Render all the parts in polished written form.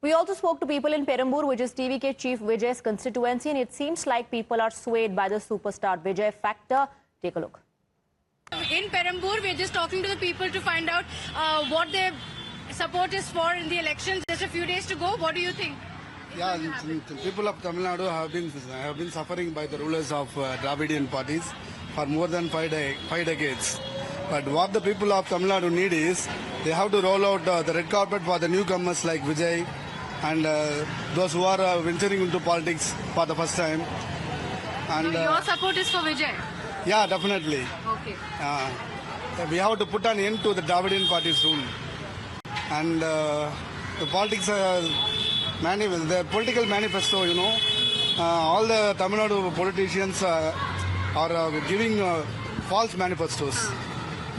We also spoke to people in Perambur, which is TVK Chief Vijay's constituency, and it seems like people are swayed by the superstar Vijay factor. Take a look. In Perambur, we're just talking to the people to find out what their support is for in the elections. Just a few days to go. What do you think? Yeah, the people of Tamil Nadu have been suffering by the rulers of Dravidian parties for more than five decades. But what the people of Tamil Nadu need is they have to roll out the red carpet for the newcomers like Vijay and those who are venturing into politics for the first time. And So your support is for Vijay? yeah, definitely. Okay. We have to put an end to the Dravidian party's rule. And the politics, the political manifesto, all the Tamil Nadu politicians are giving false manifestos.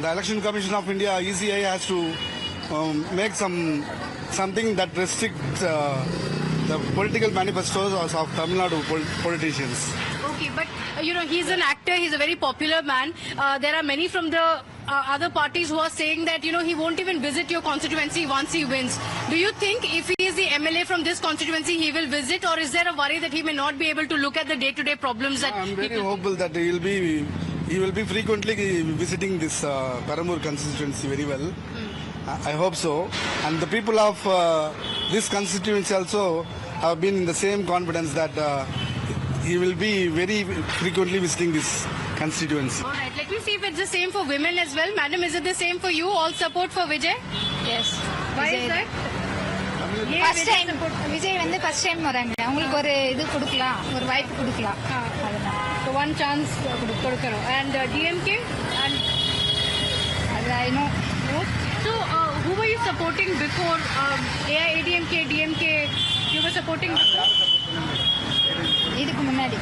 The Election Commission of India, ECI, has to make something that restricts the political manifestos of Tamil Nadu politicians. Okay, but he's an actor, he's a very popular man. There are many from the other parties who are saying that, he won't even visit your constituency once he wins. Do you think if he is the MLA from this constituency, he will visit, or is there a worry that he may not be able to look at the day-to-day problems that I'm very hopeful that he will be frequently visiting this Perambur constituency very well. I hope so. And the people of this constituency also have been in the same confidence that he will be very frequently visiting this constituency. All right, let me see if it's the same for women as well. Madam, is it the same for you? All support for Vijay? Yes. Why is that? First time Vijay வந்து first time வராங்க. அவங்களுக்கு ஒரு இது கொடுக்கலாம், ஒரு வாய்ப்பு கொடுக்கலாம். அதனால So one chance கொடுக்கறோம். And DMK? And அது I know. So who were you supporting before? AIADMK, DMK, you were supporting before? இதுக்கு முன்னாடி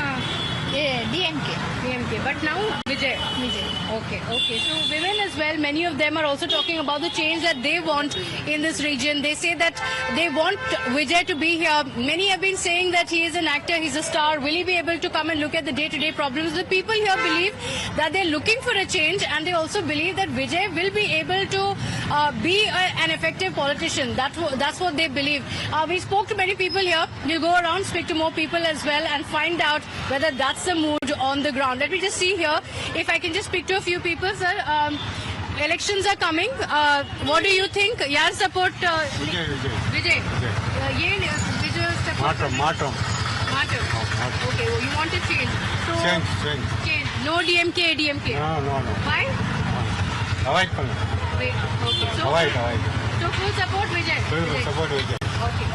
DMK. DMK, but now Vijay. Okay. So women as well, many of them are also talking about the change that they want in this region. They say that they want Vijay to be here. Many have been saying that he is an actor, he's a star. Will he be able to come and look at the day-to-day problems? The people here believe that they're looking for a change, and they also believe that Vijay will be able to be an effective politician. That's what they believe. We spoke to many people here. We'll go around, speak to more people as well, and find out whether that's the mood on the ground. Let me just see here if I can just speak to a few people, sir. Elections are coming. What do you think? Yaar support Vijay. Vijay support Matam. Okay, well, you want to change. So change. No DMK, DMK. No. Why? Avoid pannu. Wait, okay. So Avoid. So full support Vijay. Support Vijay. Okay.